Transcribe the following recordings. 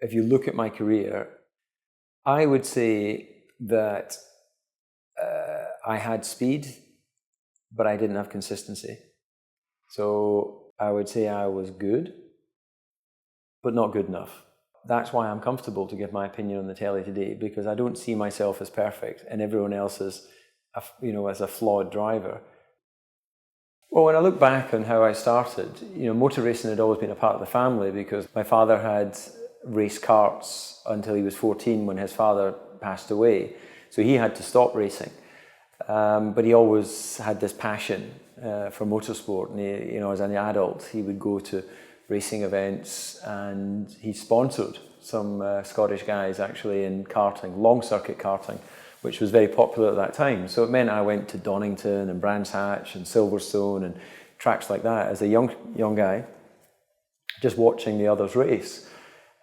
if you look at my career, I would say that I had speed, but I didn't have consistency. So I would say I was good, but not good enough. That's why I'm comfortable to give my opinion on the telly today, because I don't see myself as perfect and everyone else as a flawed driver. Well, when I look back on how I started, motor racing had always been a part of the family, because my father had raced karts until he was 14 when his father passed away. So he had to stop racing. But he always had this passion for motorsport. And as an adult, he would go to racing events, and he sponsored some Scottish guys actually in karting, long circuit karting, which was very popular at that time. So it meant I went to Donington and Brands Hatch and Silverstone and tracks like that as a young guy, just watching the others race.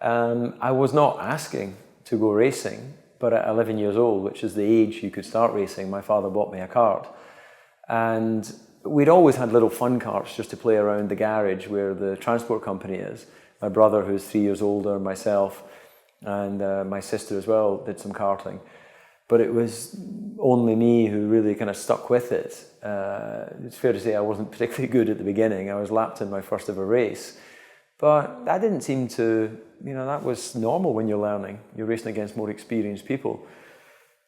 I was not asking to go racing, but at 11 years old, which is the age you could start racing, my father bought me a kart. And we'd always had little fun karts just to play around the garage where the transport company is. My brother, who's 3 years older, myself, and my sister as well did some karting. But it was only me who really kind of stuck with it. It's fair to say I wasn't particularly good at the beginning. I was lapped in my first ever race. But that didn't seem to, that was normal when you're learning. You're racing against more experienced people.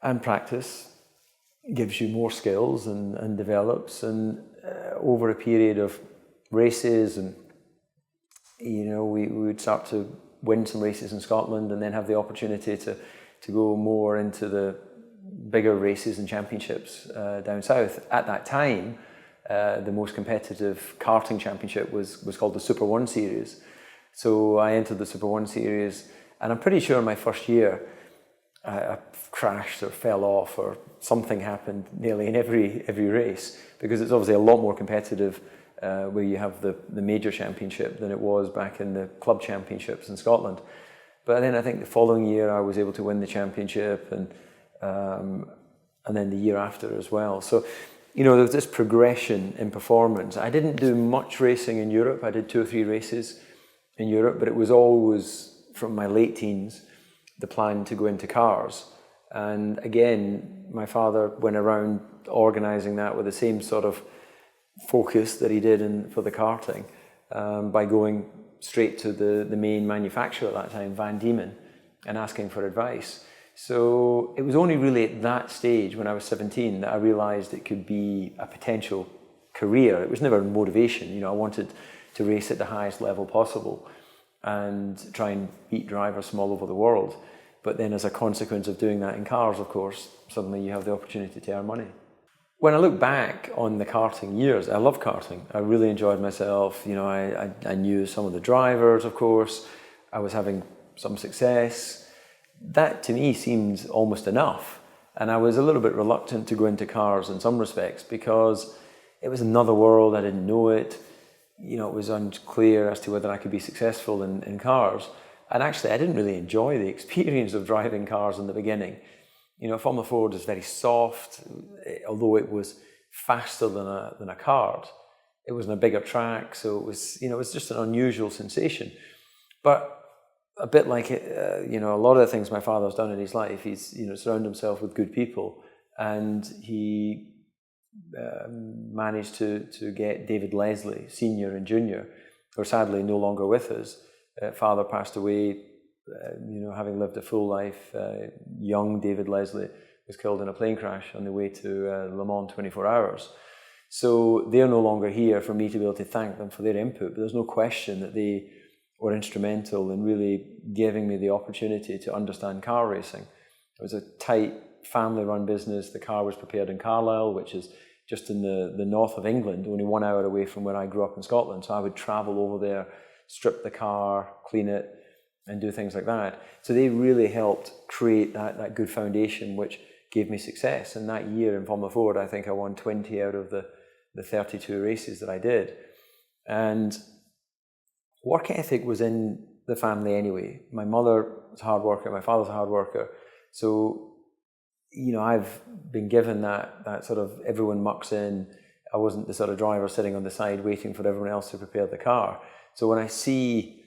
And practice gives you more skills and develops. And over a period of races, and we would start to win some races in Scotland, and then have the opportunity to go more into the bigger races and championships down south. At that time, the most competitive karting championship was called the Super 1 Series. So I entered the Super 1 Series, and I'm pretty sure my first year I crashed or fell off, or something happened nearly in every race, because it's obviously a lot more competitive where you have the major championship than it was back in the club championships in Scotland. But then I think the following year I was able to win the championship, and then the year after as well. So, there was this progression in performance. I didn't do much racing in Europe. I did 2 or 3 races in Europe, but it was always, from my late teens, the plan to go into cars. And again, my father went around organising that with the same sort of focus that he did for the karting, by going straight to the main manufacturer at that time, Van Diemen, and asking for advice. So it was only really at that stage, when I was 17, that I realised it could be a potential career. It was never motivation. I wanted to race at the highest level possible and try and beat drivers from all over the world. But then as a consequence of doing that in cars, of course, suddenly you have the opportunity to earn money. When I look back on the karting years, I love karting. I really enjoyed myself. I knew some of the drivers, of course. I was having some success. That to me seemed almost enough. And I was a little bit reluctant to go into cars in some respects, because it was another world. I didn't know it. It was unclear as to whether I could be successful in cars. And actually, I didn't really enjoy the experience of driving cars in the beginning. Formula Ford is very soft, although it was faster than a kart. It was on a bigger track, so it was just an unusual sensation. But a bit like a lot of the things my father's done in his life, he's surrounded himself with good people, and he managed to get David Leslie, Senior and Junior, who are sadly no longer with us. Father passed away, having lived a full life. Young David Leslie was killed in a plane crash on the way to Le Mans 24 Hours. So they're no longer here for me to be able to thank them for their input, but there's no question that they were instrumental in really giving me the opportunity to understand car racing. It was a tight family-run business. The car was prepared in Carlisle, which is just in the north of England, only 1 hour away from where I grew up in Scotland. So I would travel over there, strip the car, clean it, and do things like that. So they really helped create that good foundation, which gave me success. And that year in Formula Ford, I think I won 20 out of the 32 races that I did. And work ethic was in the family anyway. My mother was a hard worker, my father's a hard worker. So, I've been given that sort of everyone mucks in. I wasn't the sort of driver sitting on the side waiting for everyone else to prepare the car. So when I see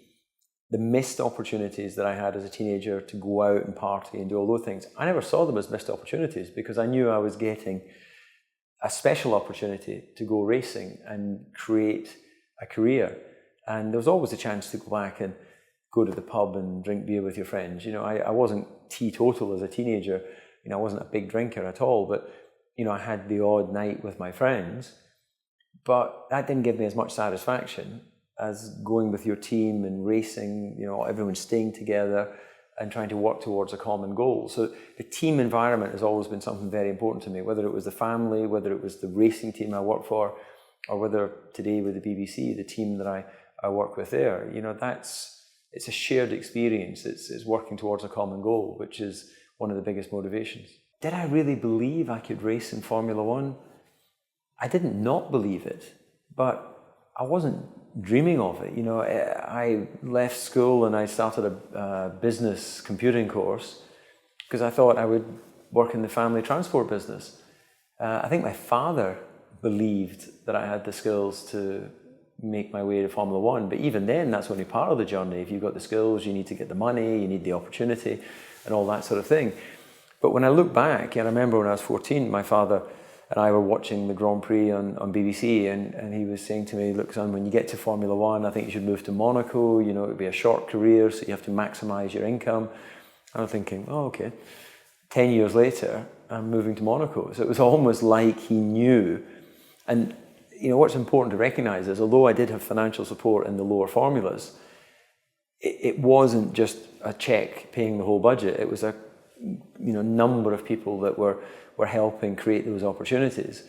the missed opportunities that I had as a teenager to go out and party and do all those things, I never saw them as missed opportunities because I knew I was getting a special opportunity to go racing and create a career. And there was always a chance to go back and go to the pub and drink beer with your friends. I wasn't teetotal as a teenager. I wasn't a big drinker at all, but, I had the odd night with my friends, but that didn't give me as much satisfaction as going with your team and racing, everyone staying together and trying to work towards a common goal. So the team environment has always been something very important to me, whether it was the family, whether it was the racing team I work for, or whether today with the BBC, the team that I work with there. It's a shared experience. It's working towards a common goal, which is one of the biggest motivations. Did I really believe I could race in Formula One? I didn't not believe it, but I wasn't dreaming of it. I left school and I started a business computing course because I thought I would work in the family transport business. I think my father believed that I had the skills to make my way to Formula One, but even then, that's only part of the journey. If you've got the skills, you need to get the money, you need the opportunity, and all that sort of thing. But when I look back, and I remember when I was 14, my father and I were watching the Grand Prix on BBC, and he was saying to me, look, son, when you get to Formula One, I think you should move to Monaco. It'll be a short career, so you have to maximize your income. I was thinking, oh, okay. 10 years later, I'm moving to Monaco. So it was almost like he knew. And what's important to recognize is, although I did have financial support in the lower formulas, it wasn't just a check paying the whole budget. It was a number of people that were helping create those opportunities.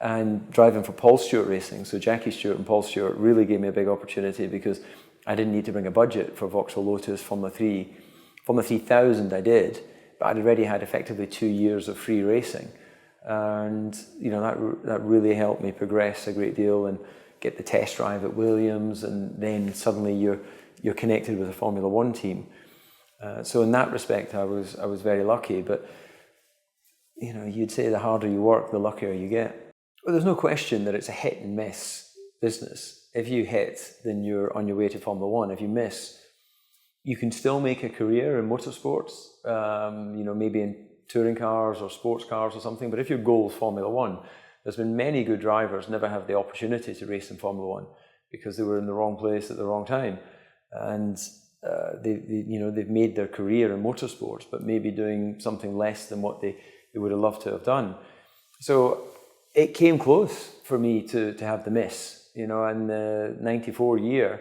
And driving for Paul Stewart Racing, so Jackie Stewart and Paul Stewart really gave me a big opportunity because I didn't need to bring a budget for Vauxhall Lotus Formula 3. Formula 3000 I did, but I'd already had effectively 2 years of free racing. And that really helped me progress a great deal and get the test drive at Williams, and then suddenly you're connected with a Formula One team. So in that respect, I was very lucky. But you'd say the harder you work, the luckier you get. Well, there's no question that it's a hit and miss business. If you hit, then you're on your way to Formula One. If you miss, you can still make a career in motorsports. Maybe in touring cars or sports cars or something. But if your goal is Formula One, there's been many good drivers never have the opportunity to race in Formula One because they were in the wrong place at the wrong time. And they've made their career in motorsports, but maybe doing something less than what they would have loved to have done. So it came close for me to have the miss. In the 94 year,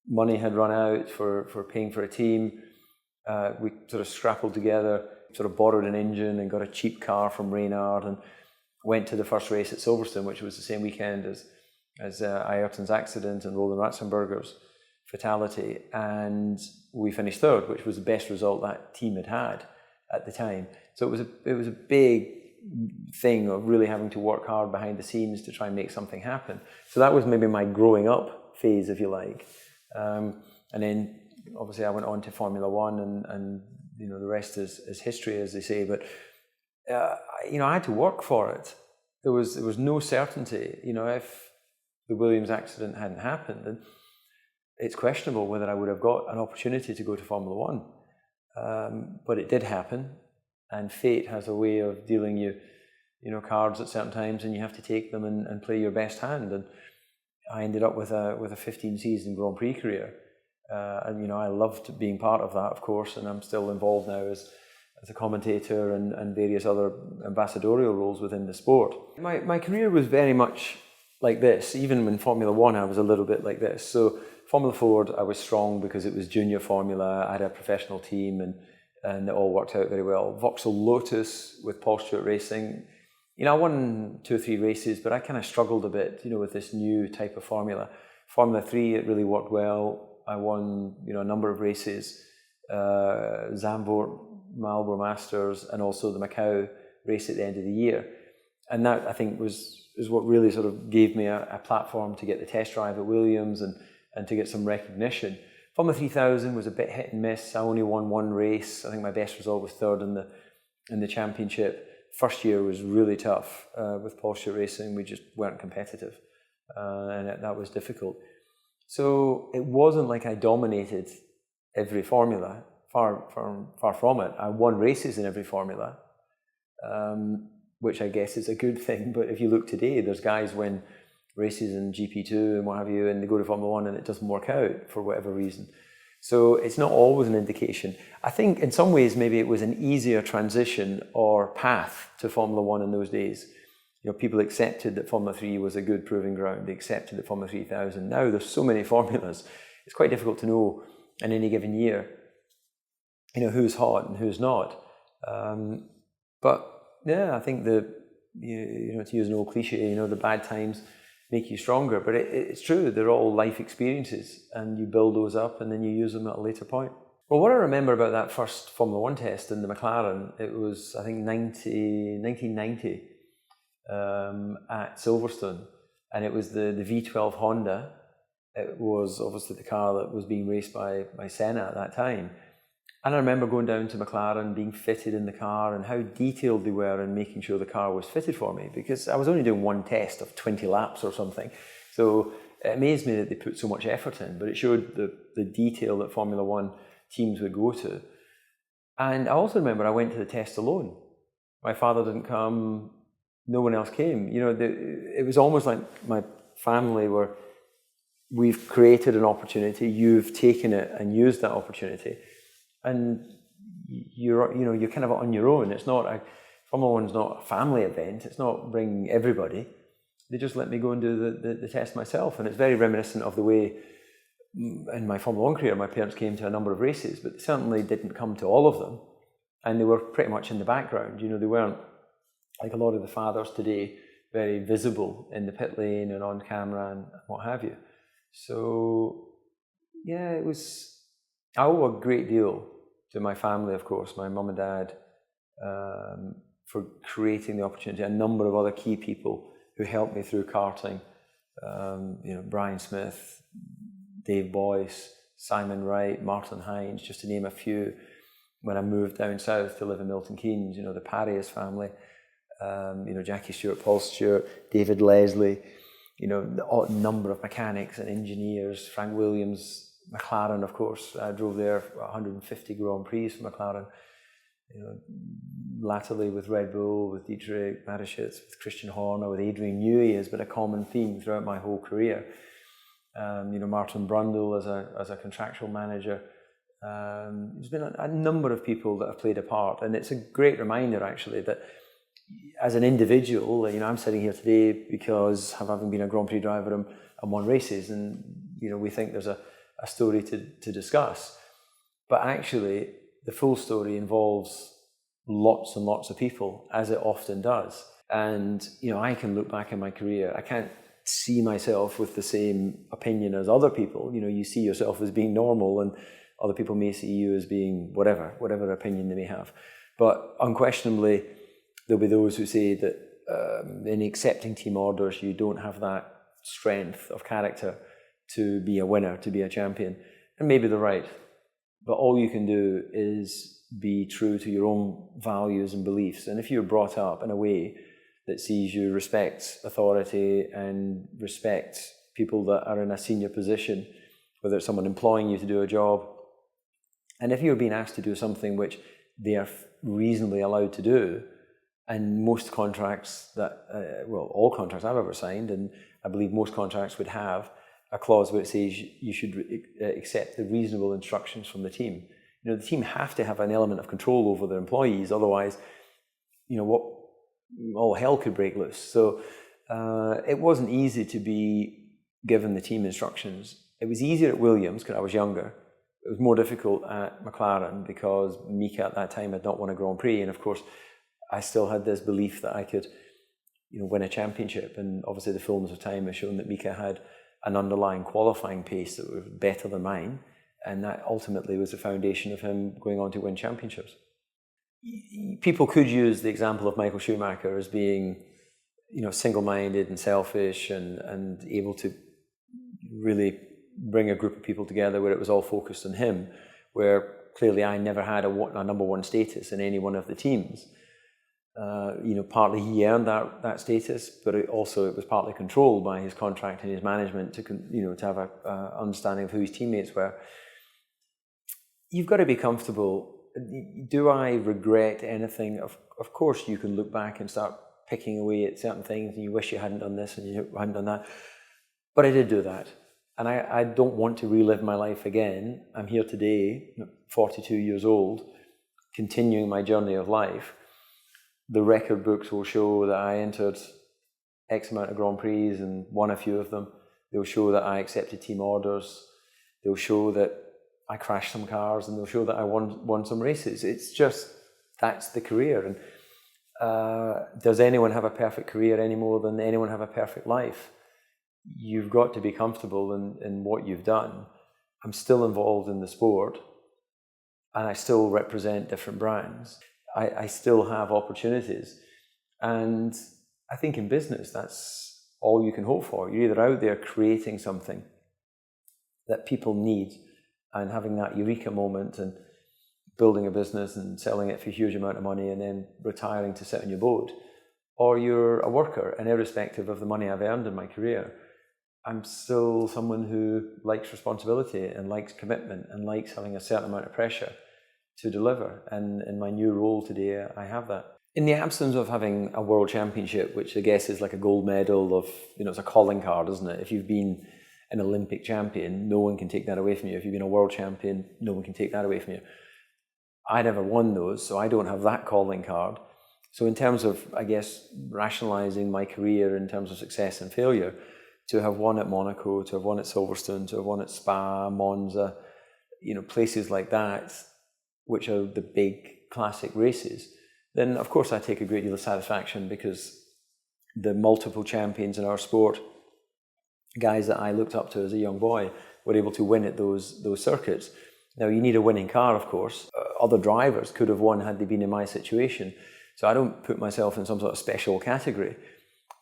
money had run out for paying for a team. We sort of scrappled together, sort of borrowed an engine and got a cheap car from Reynard and went to the first race at Silverstone, which was the same weekend as Ayrton's accident and Roland Ratzenberger's fatality. And we finished third, which was the best result that team had at the time. So it was a big thing of really having to work hard behind the scenes to try and make something happen. So that was maybe my growing up phase, if you like. And then obviously I went on to Formula One, and the rest is history, as they say. But I had to work for it. There was no certainty. If the Williams accident hadn't happened, then it's questionable whether I would have got an opportunity to go to Formula One. But it did happen, and fate has a way of dealing you cards at certain times, and you have to take them and play your best hand. And I ended up with a 15-season Grand Prix career. And I loved being part of that, of course, and I'm still involved now as a commentator and various other ambassadorial roles within the sport. My career was very much like this. Even in Formula One, I was a little bit like this. So Formula Ford, I was strong because it was junior formula. I had a professional team, and it all worked out very well. Vauxhall Lotus with Paul Stewart Racing, I won 2 or 3 races, but I kind of struggled a bit, with this new type of formula. Formula 3, it really worked well. I won, a number of races, Zandvoort, Marlboro Masters, and also the Macau race at the end of the year. And that, I think, is what really sort of gave me a platform to get the test drive at Williams and to get some recognition. Formula 3000 was a bit hit and miss. I only won 1 race. I think my best result was 3rd in the championship. First year was really tough with Paul Stewart Racing. We just weren't competitive, and that was difficult. So it wasn't like I dominated every formula, far from it. I won races in every formula, which I guess is a good thing. But if you look today, there's guys win races in GP2 and what have you, and they go to Formula 1 and it doesn't work out for whatever reason. So it's not always an indication. I think in some ways maybe it was an easier transition or path to Formula 1 in those days. You know, people accepted that Formula 3 was a good proving ground. They accepted that Formula 3000. Now there's so many formulas. It's quite difficult to know in any given year, you know, who's hot and who's not. But yeah, I think you know, to use an old cliche, you know, the bad times make you stronger. But it's true, they're all life experiences, and you build those up and then you use them at a later point. Well, what I remember about that first Formula 1 test in the McLaren, it was, I think, 1990 at Silverstone, and it was the V12 Honda. It was obviously the car that was being raced by Senna at that time. And I remember going down to McLaren, being fitted in the car, and how detailed they were in making sure the car was fitted for me, because I was only doing one test of 20 laps or something. So it amazed me that they put so much effort in, but it showed the detail that Formula 1 teams would go to. And I also remember I went to the test alone. My father didn't come, no one else came. You know, it was almost like my family we've created an opportunity, you've taken it and used that opportunity. And you're kind of on your own. It's not Formula 1's not a family event. It's not bringing everybody. They just let me go and do the test myself. And it's very reminiscent of the way in my Formula 1 career, my parents came to a number of races, but they certainly didn't come to all of them. And they were pretty much in the background. You know, they weren't, like a lot of the fathers today, very visible in the pit lane and on camera and what have you. So, yeah, I owe a great deal to my family, of course, my mum and dad, for creating the opportunity. A number of other key people who helped me through karting, you know, Brian Smith, Dave Boyce, Simon Wright, Martin Hines, just to name a few. When I moved down south to live in Milton Keynes, you know, the Parias family, you know, Jackie Stewart, Paul Stewart, David Leslie, you know, a number of mechanics and engineers, Frank Williams, McLaren, of course. I drove there 150 Grand Prix for McLaren. You know, latterly with Red Bull, with Dietrich Mateschitz, with Christian Horner, with Adrian Newey has been a common theme throughout my whole career. You know, Martin Brundle as a contractual manager. There's been a number of people that have played a part, and it's a great reminder actually that as an individual, you know, I'm sitting here today because having been a Grand Prix driver and won races, and you know, we think there's a story to discuss, but actually the full story involves lots and lots of people, as it often does. And you know, I can look back in my career, I can't see myself with the same opinion as other people. You know, you see yourself as being normal, and other people may see you as being whatever opinion they may have. But unquestionably, there'll be those who say that in accepting team orders, you don't have that strength of character to be a winner, to be a champion. And maybe they're right. But all you can do is be true to your own values and beliefs. And if you're brought up in a way that sees you respect authority and respect people that are in a senior position, whether it's someone employing you to do a job, and if you're being asked to do something which they are reasonably allowed to do, and most contracts all contracts I've ever signed, and I believe most contracts would have a clause where it says you should accept the reasonable instructions from the team. You know, the team have to have an element of control over their employees, otherwise, you know, all hell could break loose. So it wasn't easy to be given the team instructions. It was easier at Williams because I was younger. It was more difficult at McLaren because Mika at that time had not won a Grand Prix, and of course I still had this belief that I could, you know, win a championship. And obviously the fullness of time has shown that Mika had an underlying qualifying pace that was better than mine, and that ultimately was the foundation of him going on to win championships. People could use the example of Michael Schumacher as being, you know, single-minded and selfish and able to really bring a group of people together where it was all focused on him, where clearly I never had a number one status in any one of the teams. Partly he earned that status, but it was partly controlled by his contract and his management to have a understanding of who his teammates were. You've got to be comfortable. Do I regret anything? Of course, you can look back and start picking away at certain things, and you wish you hadn't done this and you hadn't done that. But I did do that, and I don't want to relive my life again. I'm here today, 42 years old, continuing my journey of life. The record books will show that I entered X amount of Grand Prix and won a few of them. They'll show that I accepted team orders. They'll show that I crashed some cars, and they'll show that I won some races. It's just, that's the career. And does anyone have a perfect career any more than anyone have a perfect life? You've got to be comfortable in what you've done. I'm still involved in the sport, and I still represent different brands. I still have opportunities. And I think in business, that's all you can hope for. You're either out there creating something that people need and having that eureka moment and building a business and selling it for a huge amount of money and then retiring to sit on your boat, or you're a worker, and irrespective of the money I've earned in my career, I'm still someone who likes responsibility and likes commitment and likes having a certain amount of pressure to deliver. And in my new role today, I have that. In the absence of having a world championship, which I guess is like a gold medal of, it's a calling card, isn't it? If you've been an Olympic champion, no one can take that away from you. If you've been a world champion, no one can take that away from you. I never won those, so I don't have that calling card. So in terms of, I guess, rationalizing my career in terms of success and failure, to have won at Monaco, to have won at Silverstone, to have won at Spa, Monza, places like that, which are the big classic races, then of course I take a great deal of satisfaction, because the multiple champions in our sport, guys that I looked up to as a young boy, were able to win at those circuits. Now, you need a winning car, of course. Other drivers could have won had they been in my situation. So I don't put myself in some sort of special category.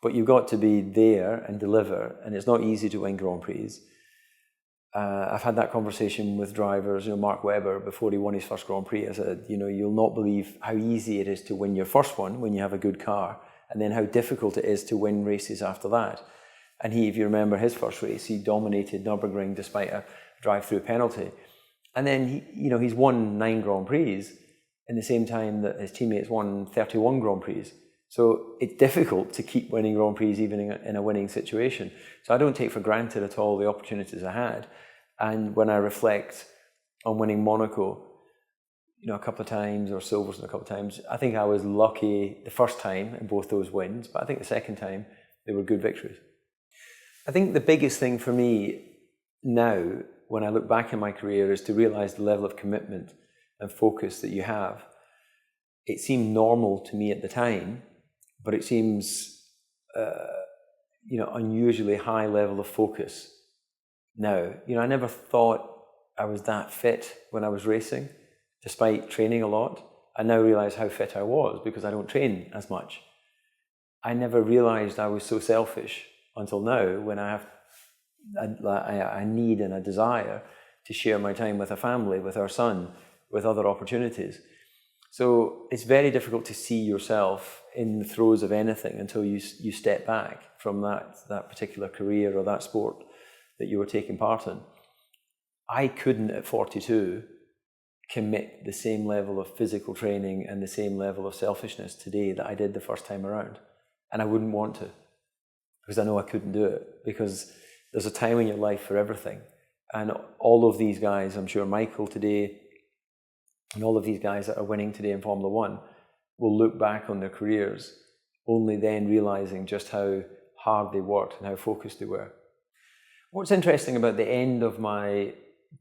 But you've got to be there and deliver, and it's not easy to win Grand Prix. I've had that conversation with drivers. Mark Webber, before he won his first Grand Prix, I said, you'll not believe how easy it is to win your first one when you have a good car, and then how difficult it is to win races after that. And if you remember his first race, he dominated Nürburgring despite a drive-through penalty. And then he's won 9 Grand Prix in the same time that his teammates won 31 Grand Prix. So it's difficult to keep winning Grand Prix even in a winning situation. So I don't take for granted at all the opportunities I had. And when I reflect on winning Monaco, a couple of times, or Silverstone a couple of times, I think I was lucky the first time in both those wins, but I think the second time they were good victories. I think the biggest thing for me now, when I look back in my career, is to realize the level of commitment and focus that you have. It seemed normal to me at the time, but it seems, unusually high level of focus now. I never thought I was that fit when I was racing, despite training a lot. I now realize how fit I was because I don't train as much. I never realized I was so selfish until now, when I have a need and a desire to share my time with a family, with our son, with other opportunities. So it's very difficult to see yourself in the throes of anything until you step back from that particular career or that sport that you were taking part in. I couldn't at 42 commit the same level of physical training and the same level of selfishness today that I did the first time around. And I wouldn't want to, because I know I couldn't do it, because there's a time in your life for everything. And all of these guys, I'm sure Michael today, and all of these guys that are winning today in Formula One, will look back on their careers only then realizing just how hard they worked and how focused they were. What's interesting about the end of my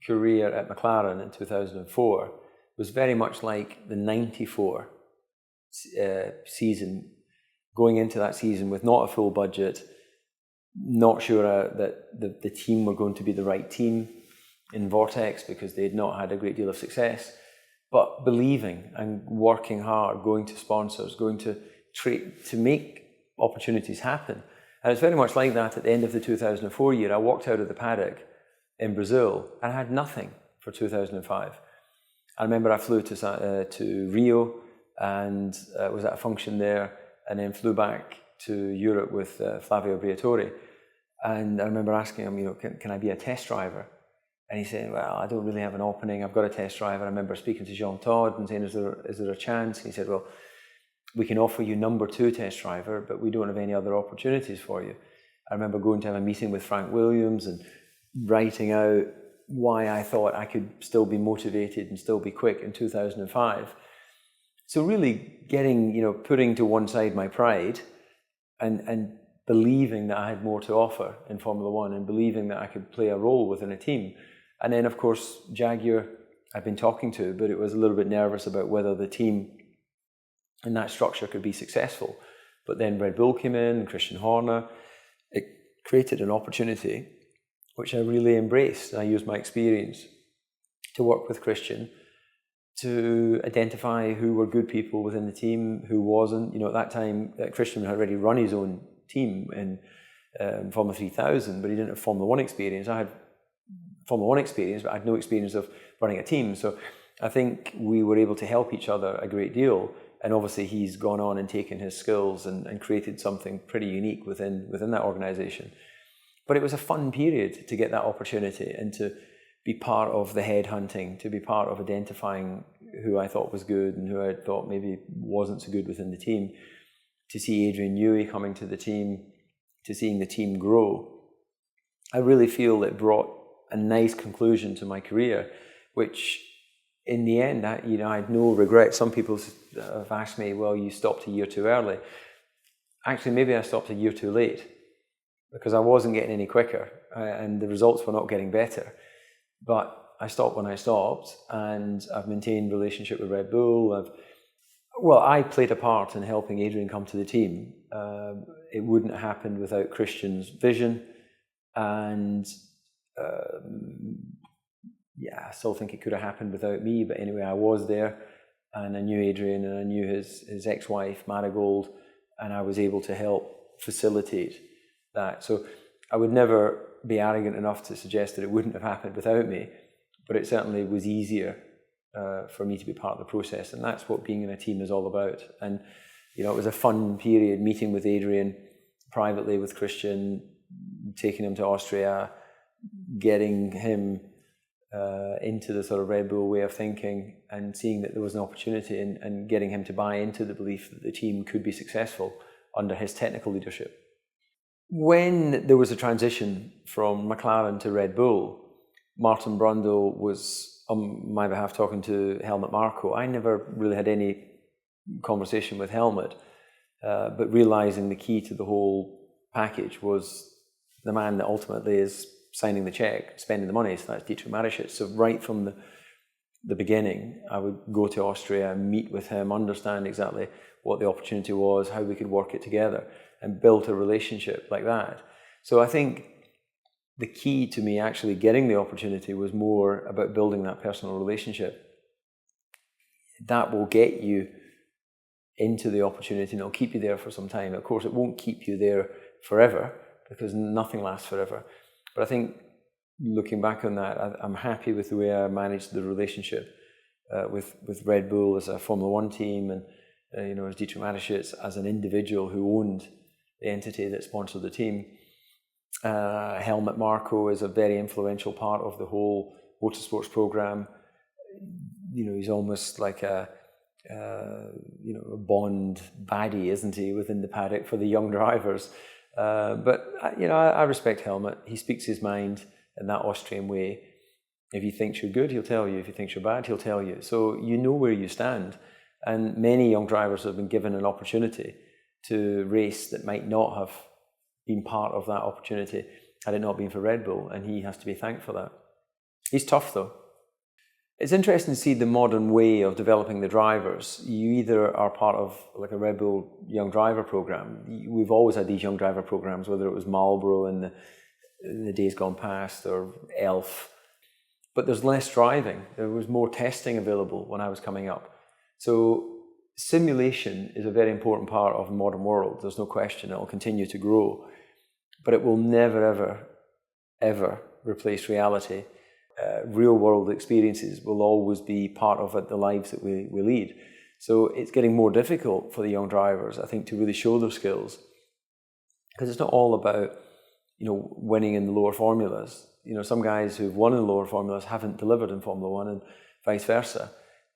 career at McLaren in 2004 was very much like the 94 season, going into that season with not a full budget, not sure that the team were going to be the right team in Vortex because they had not had a great deal of success, but believing and working hard, going to sponsors, going to make opportunities happen. And it's very much like that at the end of the 2004 year. I walked out of the paddock in Brazil and I had nothing for 2005. I remember I flew to Rio and was at a function there, and then flew back to Europe with Flavio Briatore. And I remember asking him, can I be a test driver? And he said, well, I don't really have an opening. I've got a test driver. I remember speaking to Jean Todt and saying, is there a chance? And he said, well, we can offer you number 2 test driver, but we don't have any other opportunities for you. I remember going to have a meeting with Frank Williams and writing out why I thought I could still be motivated and still be quick in 2005. So really putting to one side my pride and believing that I had more to offer in Formula One and believing that I could play a role within a team. And then, of course, Jaguar I'd been talking to, but it was a little bit nervous about whether the team in that structure could be successful. But then Red Bull came in, Christian Horner. It created an opportunity which I really embraced. I used my experience to work with Christian to identify who were good people within the team, who wasn't. At that time, Christian had already run his own team in Formula 3000, but he didn't have Formula 1 experience. I had Formula 1 experience, but I had no experience of running a team. So I think we were able to help each other a great deal. And obviously he's gone on and taken his skills and created something pretty unique within that organisation. But it was a fun period to get that opportunity and to be part of the headhunting, to be part of identifying who I thought was good and who I thought maybe wasn't so good within the team, to see Adrian Newey coming to the team, to seeing the team grow. I really feel it brought a nice conclusion to my career, which in the end, I had no regret. Some people have asked me, well, you stopped a year too early. Actually, maybe I stopped a year too late because I wasn't getting any quicker and the results were not getting better. But I stopped when I stopped, and I've maintained a relationship with Red Bull. I played a part in helping Adrian come to the team. It wouldn't have happened without Christian's vision, and I still think it could have happened without me, but anyway, I was there, and I knew Adrian, and I knew his ex-wife, Marigold, and I was able to help facilitate that. So I would never be arrogant enough to suggest that it wouldn't have happened without me, but it certainly was easier for me to be part of the process, and that's what being in a team is all about. And it was a fun period meeting with Adrian privately with Christian, taking him to Austria, getting him into the sort of Red Bull way of thinking and seeing that there was an opportunity and getting him to buy into the belief that the team could be successful under his technical leadership. When there was a transition from McLaren to Red Bull, Martin Brundle was on my behalf talking to Helmut Marko. I never really had any conversation with Helmut, but realizing the key to the whole package was the man that ultimately is signing the check, spending the money, so that's Dietrich Mateschitz. So right from the beginning, I would go to Austria, meet with him, understand exactly what the opportunity was, how we could work it together, and build a relationship like that. So I think the key to me actually getting the opportunity was more about building that personal relationship. That will get you into the opportunity and it'll keep you there for some time. Of course, it won't keep you there forever because nothing lasts forever. But I think looking back on that, I'm happy with the way I managed the relationship with Red Bull as a Formula One team and as Dietrich Mateschitz as an individual who owned the entity that sponsored the team. Helmut Marko is a very influential part of the whole motorsports program. He's almost like a Bond baddie, isn't he, within the paddock for the young drivers. But I respect Helmut. He speaks his mind in that Austrian way. If he thinks you're good, he'll tell you. If he thinks you're bad, he'll tell you. So you know where you stand. And many young drivers have been given an opportunity to race that might not have been part of that opportunity had it not been for Red Bull, and he has to be thanked for that. He's tough though. It's interesting to see the modern way of developing the drivers. You either are part of like a Red Bull young driver program. We've always had these young driver programs, whether it was Marlboro in the days gone past or Elf. But there's less driving. There was more testing available when I was coming up. So simulation is a very important part of the modern world. There's no question. It will continue to grow. But it will never, ever, ever replace reality. Real world experiences will always be part of the lives that we lead. So it's getting more difficult for the young drivers, I think, to really show their skills, because it's not all about, winning in the lower formulas. Some guys who've won in the lower formulas haven't delivered in Formula One, and vice versa.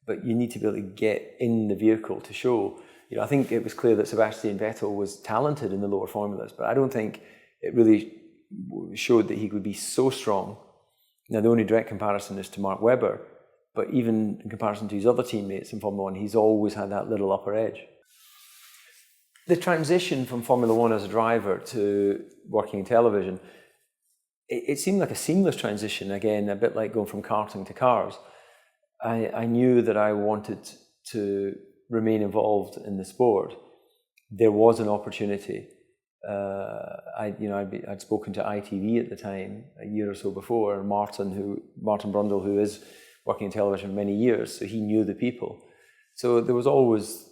But you need to be able to get in the vehicle to show. I think it was clear that Sebastian Vettel was talented in the lower formulas, but I don't think it really showed that he could be so strong. Now, the only direct comparison is to Mark Webber, but even in comparison to his other teammates in Formula One, he's always had that little upper edge. The transition from Formula One as a driver to working in television, it seemed like a seamless transition, again, a bit like going from karting to cars. I knew that I wanted to remain involved in the sport. There was an opportunity. I'd spoken to ITV at the time, a year or so before, Martin Brundle, who is working in television for many years, so he knew the people. So there was always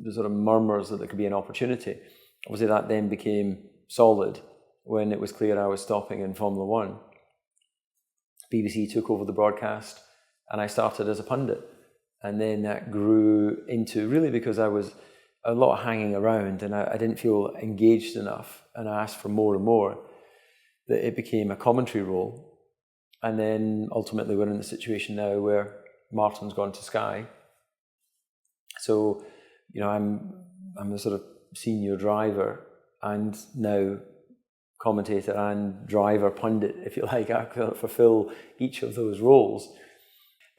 the sort of murmurs that there could be an opportunity. Obviously that then became solid when it was clear I was stopping in Formula One. BBC took over the broadcast and I started as a pundit. And then that grew into, really because I was a lot hanging around and I didn't feel engaged enough, and I asked for more and more, that it became a commentary role. And then ultimately we're in the situation now where Martin's gone to Sky. So, I'm the sort of senior driver and now commentator and driver pundit, if you like. I fulfill each of those roles.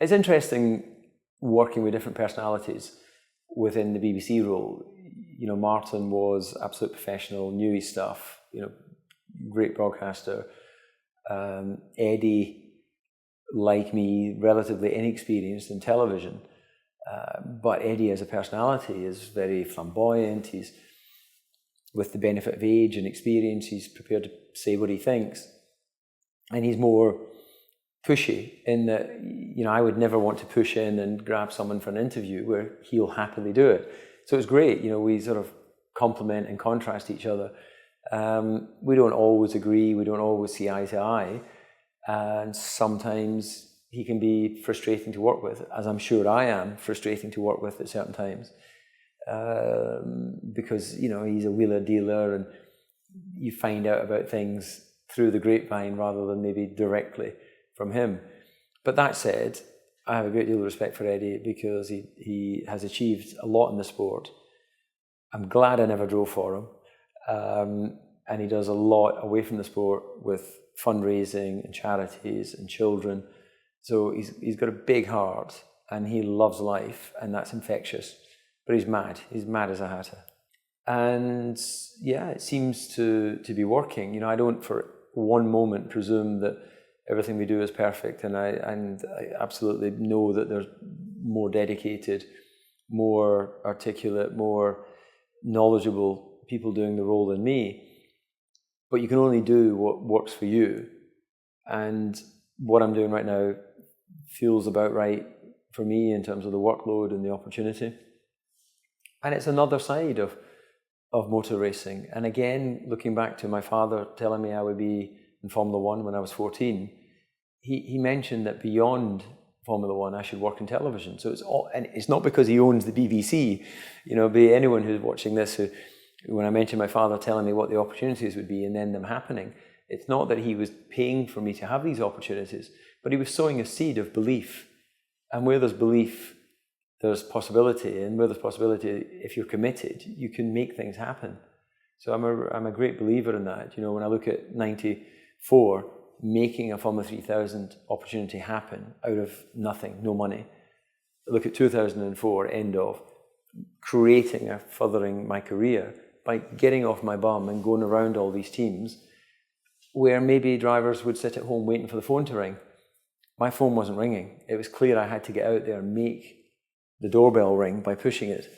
It's interesting working with different personalities within the BBC role. Martin was absolute professional, knew his stuff, great broadcaster. Eddie, like me, relatively inexperienced in television. But Eddie as a personality is very flamboyant. He's, with the benefit of age and experience, he's prepared to say what he thinks. And he's more pushy in that, I would never want to push in and grab someone for an interview where he'll happily do it. So it's great, we sort of complement and contrast each other. We don't always agree, we don't always see eye to eye. And sometimes he can be frustrating to work with, as I'm sure I am frustrating to work with at certain times. Because, he's a wheeler dealer and you find out about things through the grapevine rather than maybe directly from him. But that said, I have a great deal of respect for Eddie because he has achieved a lot in the sport. I'm glad I never drove for him. And he does a lot away from the sport with fundraising and charities and children. So he's got a big heart and he loves life, and that's infectious. But he's mad as a hatter. And yeah, it seems to be working. I don't for one moment presume that everything we do is perfect, and I absolutely know that there's more dedicated, more articulate, more knowledgeable people doing the role than me. But you can only do what works for you. And what I'm doing right now feels about right for me in terms of the workload and the opportunity. And it's another side of motor racing. And again, looking back to my father telling me I would be in Formula One when I was 14, he mentioned that beyond Formula One I should work in television. So it's not because he owns the BBC. Be anyone who's watching this who, when I mentioned my father telling me what the opportunities would be and then them happening, it's not that he was paying for me to have these opportunities, but he was sowing a seed of belief. And where there's belief, there's possibility. And where there's possibility, if you're committed, you can make things happen. So I'm a great believer in that. When I look at 94, making a Formula 3000 opportunity happen out of nothing, no money. I look at 2004, end of, furthering my career by getting off my bum and going around all these teams where maybe drivers would sit at home waiting for the phone to ring. My phone wasn't ringing. It was clear I had to get out there and make the doorbell ring by pushing it.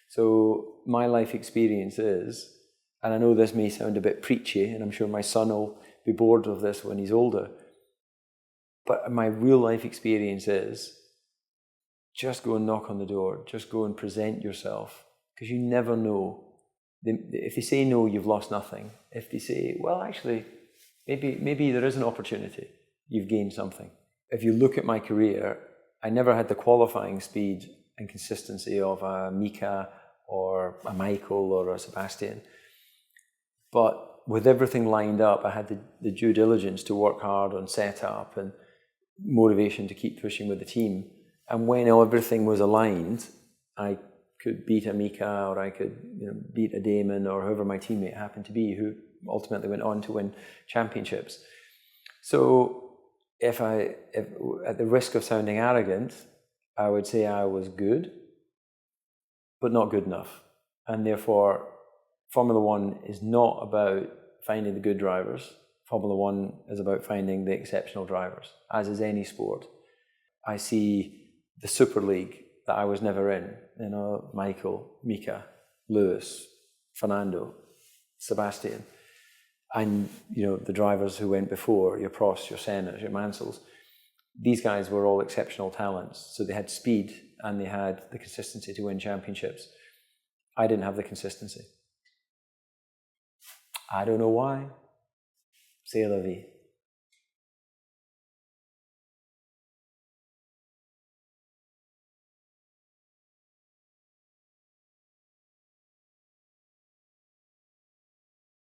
So my life experience is, and I know this may sound a bit preachy, and I'm sure my son will be bored of this when he's older, but my real life experience is just go and knock on the door, just go and present yourself, because you never know. If they say no, you've lost nothing. If they say, well, actually, maybe there is an opportunity, you've gained something. If you look at my career, I never had the qualifying speed and consistency of a Mika or a Michael or a Sebastian. But with everything lined up, I had the due diligence to work hard on setup and motivation to keep pushing with the team. And when everything was aligned, I could beat a Mika, or I could beat a Damon, or whoever my teammate happened to be, who ultimately went on to win championships. So if at the risk of sounding arrogant, I would say I was good, but not good enough. And therefore, Formula One is not about finding the good drivers. Formula One is about finding the exceptional drivers, as is any sport. I see the Super League that I was never in. Michael, Mika, Lewis, Fernando, Sebastian, and the drivers who went before, your Prosts, your Sennas, your Mansells. These guys were all exceptional talents. So they had speed and they had the consistency to win championships. I didn't have the consistency. I don't know why. C'est la vie.